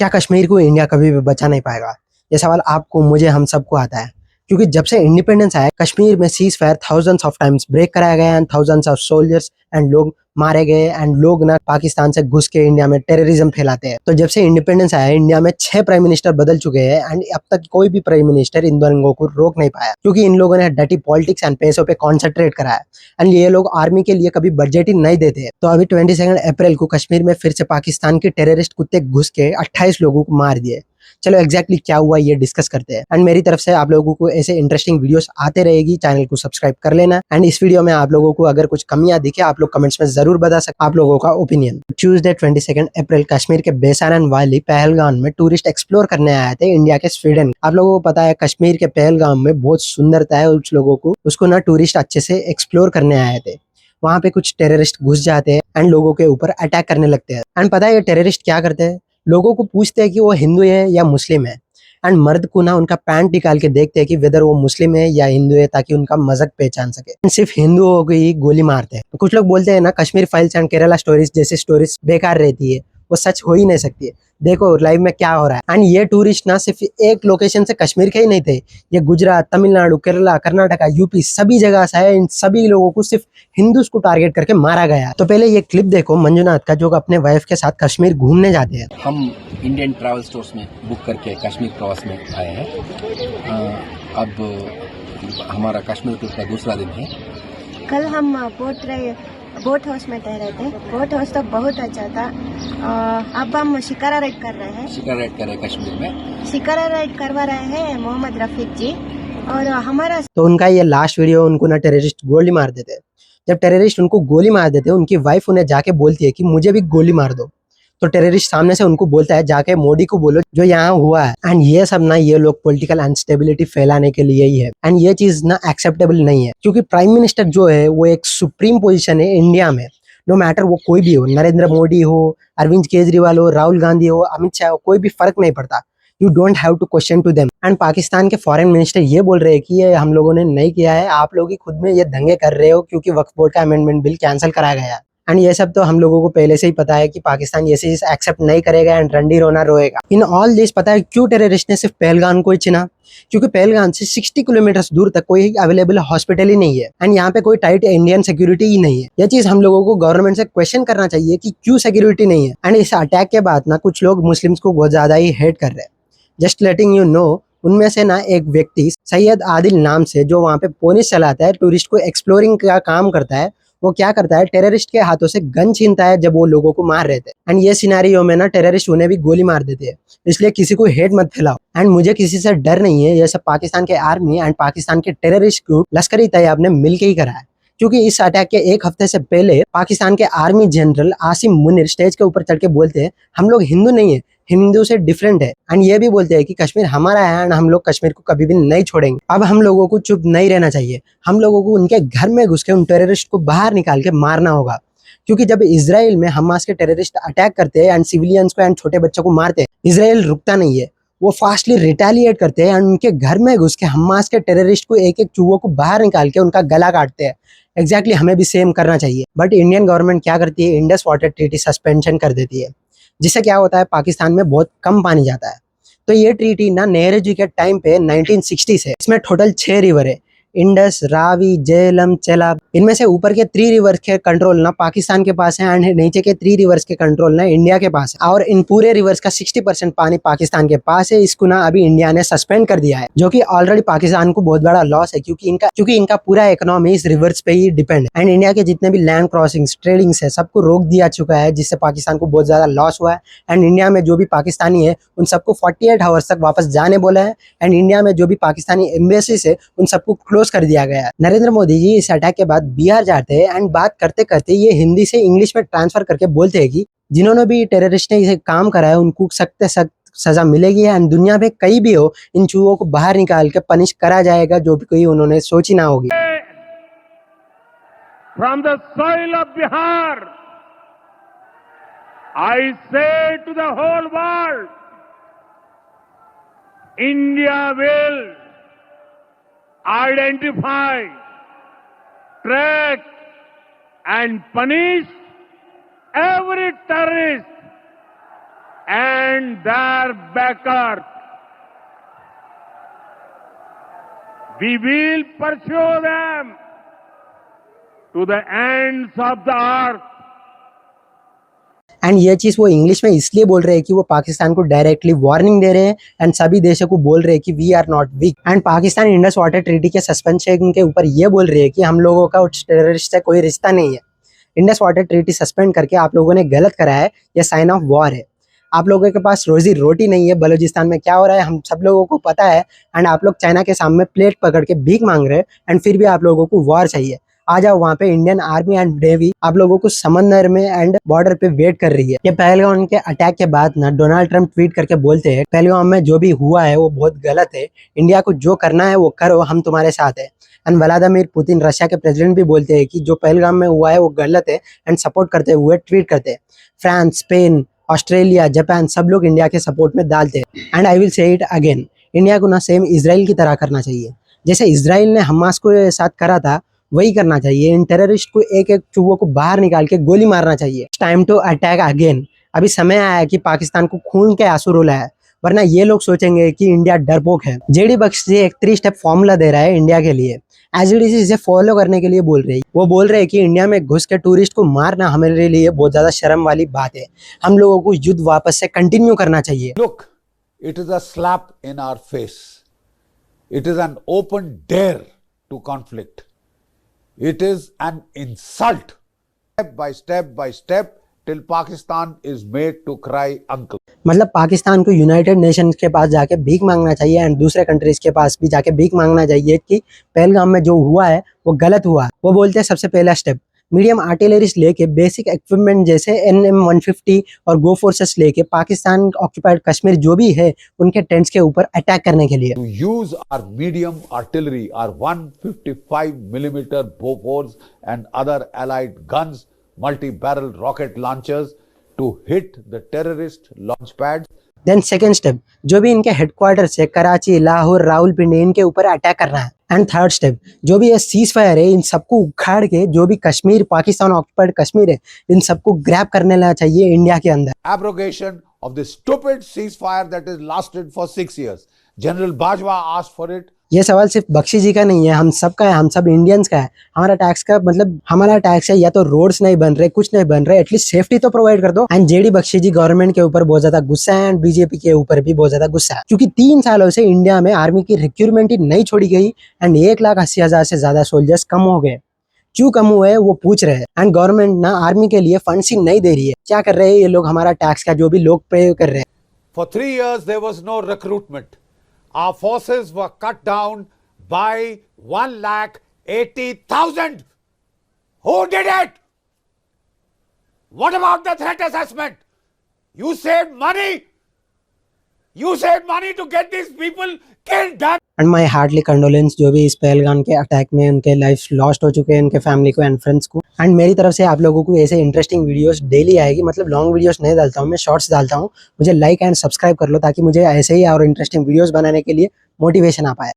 क्या कश्मीर को इंडिया कभी भी बचा नहीं पाएगा? ये सवाल आपको, मुझे, हम सबको आता है। क्योंकि जब से इंडिपेंडेंस आया, कश्मीर में ceasefire thousands of times break कराया गया and thousands of soldiers and लोग मारे गए एंड लोग ना पाकिस्तान से घुस के इंडिया में टेररिज्म फैलाते हैं। तो जब से इंडिपेंडेंस आया, इंडिया में 6 प्राइम मिनिस्टर बदल चुके हैं एंड अब तक कोई भी प्राइम मिनिस्टर इन दंगों को रोक नहीं पाया, क्योंकि इन लोगों ने डर्टी पॉलिटिक्स एंड पैसों पे कॉन्सेंट्रेट करा है एंड ये लोग आर्मी के लिए कभी बजट ही नहीं देते। तो अभी 22 अप्रैल को कश्मीर में फिर से पाकिस्तान के टेररिस्ट कुत्ते घुस के 28 लोगों को मार दिए। चलो एग्जैक्टली क्या हुआ ये डिस्कस करते हैं। एंड मेरी तरफ से आप लोगों को ऐसे इंटरेस्टिंग वीडियोस आते रहेगी, चैनल को सब्सक्राइब कर लेना। एंड इस वीडियो में आप लोगों को अगर कुछ कमियां दिखे, आप लोग कमेंट्स में जरूर बता सकते आप लोगों का ओपिनियन। ट्यूसडे 22 अप्रैल कश्मीर के बेसारन वाली पहलगाम में टूरिस्ट एक्सप्लोर करने आए थे इंडिया के स्वीडन। आप लोगों को पता है कश्मीर के पहलगाम में बहुत सुंदरता है, उस लोगों को उसको ना टूरिस्ट अच्छे से एक्सप्लोर करने आए थे। वहां पे कुछ टेररिस्ट घुस जाते हैं एंड लोगों के ऊपर अटैक करने लगते हैं। एंड पता है ये टेररिस्ट क्या करते हैं? लोगों को पूछते हैं कि वो हिंदू है या मुस्लिम है एंड मर्द को ना उनका पैंट निकाल के देखते हैं कि वेदर वो मुस्लिम है या हिंदू है, ताकि उनका मजहब पहचान सके। सिर्फ हिंदुओं को ही गोली मारते हैं। कुछ लोग बोलते हैं ना Kashmir files and Kerala stories जैसी स्टोरीज बेकार रहती है, वो सच हो ही नहीं सकती है। देखो लाइव में क्या हो रहा है। एंड ये टूरिस्ट ना सिर्फ एक लोकेशन से कश्मीर के ही नहीं थे, ये गुजरात, तमिलनाडु, केरला, कर्नाटका, यूपी सभी जगह से है। इन सभी लोगों को सिर्फ हिंदूज को टारगेट करके मारा गया। तो पहले ये क्लिप देखो मंजुनाथ का, जो अपने वाइफ के साथ कश्मीर घूमने जाते हैं। हम इंडियन ट्रैवल स्टोर्स में बुक करके कश्मीर प्रवास में आए हैं। अब हमारा कश्मीर ट्रिप का दूसरा दिन है। कल हम बोट हाउस में ठहरे थे। बोट हाउस तो बहुत अच्छा था। अब हम शिकारा राइड कर रहे हैं। शिकारा राइड कर रहे हैं कश्मीर में। शिकारा राइड करवा रहे हैं मोहम्मद रफीक जी। और हमारा तो उनका ये लास्ट वीडियो, उनको ना टेररिस्ट गोली मार देते। जब टेररिस्ट उनको गोली मार देते, उनकी वाइफ उन्हें जाके बोलती है कि मुझे भी गोली मार दो। तो टेररिस्ट सामने से उनको बोलता है जाके मोदी को बोलो जो यहाँ हुआ है। एंड ये सब ना ये लोग पॉलिटिकल अनस्टेबिलिटी फैलाने के लिए ही है। एंड ये चीज ना एक्सेप्टेबल नहीं है, क्योंकि प्राइम मिनिस्टर जो है वो एक सुप्रीम पोजीशन है इंडिया में। नो मैटर वो कोई भी हो, नरेंद्र मोदी हो, अरविंद केजरीवाल हो, राहुल गांधी हो, अमित शाह हो, कोई भी फर्क नहीं पड़ता। You don't have to question to them. And Pakistan के फॉरेन मिनिस्टर ये बोल रहे हैं कि ये हम लोगों ने नहीं किया है, आप लोग ही खुद में ये दंगे कर रहे हो क्योंकि वक्फ बोर्ड का अमेंडमेंट बिल कैंसिल कराया गया है। एंड ये सब तो हम लोगों को पहले से ही पता है कि पाकिस्तान ये चीज एक्सेप्ट नहीं करेगा एंड रंडी रोना रोएगा। इन ऑल दिस पता है क्यों टेररिस्ट ने सिर्फ पहलगाम को ही चुना? क्योंकि पहलगाम से 60 किलोमीटर दूर तक कोई अवेलेबल हॉस्पिटल ही नहीं है एंड यहाँ पे कोई टाइट इंडियन सिक्योरिटी ही नहीं है। ये चीज हम लोगों को गवर्नमेंट से क्वेश्चन करना चाहिए कि क्यों सिक्योरिटी नहीं है। एंड इस अटैक के बाद ना कुछ लोग मुस्लिम्स को बहुत ज्यादा ही हेट कर रहे हैं। जस्ट लेटिंग यू नो, उनमें से ना एक व्यक्ति सैयद आदिल नाम से, जो वहाँ पे पोनिस चलाता है, टूरिस्ट को एक्सप्लोरिंग का काम करता है, वो क्या करता है टेररिस्ट के हाथों से गन छीनता है जब वो लोगों को मार रहे थे। एंड ये सिनेरियो में ना टेररिस्ट उन्हें भी गोली मार देते हैं। इसलिए किसी को हेट मत फैलाओ। एंड मुझे किसी से डर नहीं है, ये सब पाकिस्तान के आर्मी एंड पाकिस्तान के टेररिस्ट ग्रुप लश्कर-ए तैयबा ने मिलकर ही करा है। क्योंकि इस अटैक के एक हफ्ते से पहले पाकिस्तान के army general Asim Munir stage के ऊपर चढ़ के बोलते हैं हम लोग हिंदू नहीं है, हिंदू से डिफरेंट है। एंड ये भी बोलते हैं कि कश्मीर हमारा है एंड हम लोग कश्मीर को कभी भी नहीं छोड़ेंगे। अब हम लोगों को चुप नहीं रहना चाहिए, हम लोगों को उनके घर में घुस के उन टेररिस्ट को बाहर निकाल के मारना होगा। क्योंकि जब इजराइल में हमास के टेररिस्ट अटैक करते हैं एंड सिविलियंस को एंड छोटे बच्चों को मारते हैं, इजराइल रुकता नहीं है, वो फास्टली रिटेलिएट करते हैं एंड उनके घर में घुस के हमास के टेररिस्ट को एक एक चूहों को बाहर निकाल के उनका गला काटते हैं। एग्जैक्टली हमें भी सेम करना चाहिए। बट इंडियन गवर्नमेंट क्या करती है, इंडस वाटर ट्रीटी सस्पेंशन कर देती है, जिससे क्या होता है पाकिस्तान में बहुत कम पानी जाता है। तो ये ट्रीटी ना नेहरू जी के टाइम पे 1960 से, इसमें टोटल 6 रिवर है, इंडस, रावी, झेलम, चेनाब। इनमें से ऊपर के 3 रिवर्स के कंट्रोल ना पाकिस्तान के पास है एंड नीचे के 3 रिवर्स के कंट्रोल ना इंडिया के पास है। और इन पूरे रिवर्स का 60% पानी पाकिस्तान के पास है। इसको ना अभी इंडिया ने सस्पेंड कर दिया है, जो कि ऑलरेडी पाकिस्तान को बहुत बड़ा लॉस है, क्योंकि इनका पूरा इकोनॉमी इस रिवर्स पे ही डिपेंड है। एंड इंडिया के जितने भी लैंड क्रॉसिंग्स, ट्रेडिंग्स है, सबको रोक दिया चुका है, जिससे पाकिस्तान को बहुत ज्यादा लॉस हुआ है। एंड इंडिया में जो भी पाकिस्तानी है उन सबको 48 आवर्स तक वापस जाने बोला है। एंड इंडिया में जो भी पाकिस्तानी एम्बेसीज है उन सबको क्लोज कर दिया गया है। नरेंद्र मोदी जी इस अटैक के बाद बिहार जाते हैं एंड बात करते करते ये हिंदी से इंग्लिश में ट्रांसफर करके बोलते हैं कि जिन्होंने भी टेररिस्ट ने इसे काम करा है उनको सख्त सख्त सजा मिलेगी एंड दुनिया में कहीं भी हो इन चूहों को बाहर निकाल के पनिश करा जाएगा, जो भी कोई उन्होंने सोची ना होगी। From the soil of Bihar, I say to the whole world, India will identify, track and punish every terrorist, and their backers. We will pursue them to the ends of the earth. And ये चीज वो English में इसलिए बोल रहे हैं कि वो पाकिस्तान को डायरेक्टली वार्निंग दे रहे हैं एंड सभी देशों को बोल रहे हैं कि we are not weak. And Pakistan Indus water treaty के सस्पेंशन के ऊपर ये बोल रहे हैं कि हम लोगों का टेररिस्ट से कोई रिश्ता नहीं है। इंडस वाटर ट्रीटी सस्पेंड करके आप लोगों ने गलत करा है, ये साइन ऑफ वॉर है। आप लोगों के पास रोजी रोटी नहीं है। बलूचिस्तान में क्या हो रहा है हम सब लोगों को पता है। एंड आप लोग चाइना के सामने प्लेट पकड़ के भीख मांग रहे हैं एंड फिर भी आप लोगों को वॉर चाहिए। आ जाओ वहाँ पे, इंडियन आर्मी एंड नेवी आप लोगों को समंदर में एंड बॉर्डर पे वेट कर रही है। ये पहलगाम के अटैक के बाद ना डोनाल्ड ट्रंप ट्वीट करके बोलते हैं पहलगाम में जो भी हुआ है वो बहुत गलत है, इंडिया को जो करना है वो करो, हम तुम्हारे साथ है। एंड व्लादिमीर पुतिन रशिया के प्रेसिडेंट भी बोलते हैं कि जो पहलगाम में हुआ है वो गलत है एंड सपोर्ट करते हुए ट्वीट करते हैं। फ्रांस, स्पेन, ऑस्ट्रेलिया, जापान सब लोग इंडिया के सपोर्ट में डालते हैं। And I will say it again, India को ना सेम इजराइल की तरह करना चाहिए। जैसे इजराइल ने हमास को साथ करा था वही करना चाहिए। इन टेररिस्ट को एक एक चूहों को बाहर निकाल के गोली मारना चाहिए। Time to attack again. अभी समय आया है कि पाकिस्तान को खून के आंसू रुला है, वरना ये लोग सोचेंगे कि इंडिया डरपोक है। जेडी बख्शी एक 3 स्टेप फॉर्मूला दे रहा है इंडिया के लिए। एसडीसी इसे फॉलो करने के लिए बोल रही है। वो बोल रहे हैं कि इंडिया में घुस के टूरिस्ट को मारना हमारे लिए बहुत ज्यादा शर्म वाली बात है। हम लोगों को युद्ध वापस से कंटिन्यू करना चाहिए। Look, it is a slap in our face. It is an open dare to conflict. It is an insult. Step by step, till Pakistan is made to cry uncle. मतलब पाकिस्तान को यूनाइटेड नेशंस के पास जाके भीख मांगना चाहिए and दूसरे countries के पास भी जाके भीख मांगना चाहिए कि पहलगाम में जो हुआ है वो गलत हुआ। वो बोलते हैं सबसे पहला स्टेप मीडियम आर्टिलरीज लेके बेसिक इक्विपमेंट जैसे NM-150 और गो फोर्सेस लेके पाकिस्तान ऑक्यूपाइड कश्मीर जो भी है उनके टेंट्स के ऊपर अटैक करने के लिए। To use our medium artillery, our 155 millimeter Bofors and other allied guns, multi-barrel rocket launchers to hit the terrorist launch pads. Then second step जो भी इनके हेडक्वार्टर से कराची, लाहौर, रावलपिंडी इनके ऊपर अटैक करना है। एंड थर्ड स्टेप जो भी ये सीज फायर है इन सबको उखाड़ के जो भी कश्मीर पाकिस्तान ऑक्यूपाइड कश्मीर है इन सबको ग्रैब करने लेना चाहिए इंडिया के अंदर। Abrogation of the stupid ceasefire that has lasted for 6 years. General Bajwa asked for it. ये सवाल सिर्फ बख्शी जी का नहीं है, हम सब का है, हम सब इंडियंस का है। हमारा टैक्स का मतलब हमारा टैक्स है या तो रोड्स नहीं बन रहे, कुछ नहीं बन रहे, एटलीस्ट सेफ्टी तो प्रोवाइड कर दो। And JD Bakshi ji government के ऊपर बहुत ज्यादा गुस्सा है एंड बीजेपी के ऊपर भी बहुत ज्यादा गुस्सा है, क्योंकि 3 सालों से इंडिया में आर्मी की रिक्रूटमेंट ही नहीं छोड़ी गई एंड 1,80,000 से ज्यादा सोल्जर्स कम हो गए। क्यों कम हुए वो पूछ रहे हैं। एंड गवर्नमेंट ना आर्मी के लिए फंड्स ही नहीं दे रही है। क्या कर रहे हैं ये लोग, हमारा टैक्स का जो भी लोग पे कर रहे हैं। For 3 years there was no recruitment. Our forces were cut down by 1,80,000. Who did it? What about the threat assessment? You saved money. You saved money to get these people killed. Done. And my heartly condolence जो भी इस पहलगाम के attack में उनके life lost हो चुके हैं, उनके फैमिली को एंड फ्रेंड्स को। एंड मेरी तरफ से आप लोगों को ऐसे इंटरेस्टिंग वीडियोस डेली आएगी। मतलब लॉन्ग वीडियोस नहीं डालता हूँ मैं, शॉर्ट्स डालता हूँ। मुझे लाइक एंड सब्सक्राइब कर लो ताकि मुझे ऐसे ही और इंटरेस्टिंग वीडियोस बनाने के लिए मोटिवेशन आ पाए।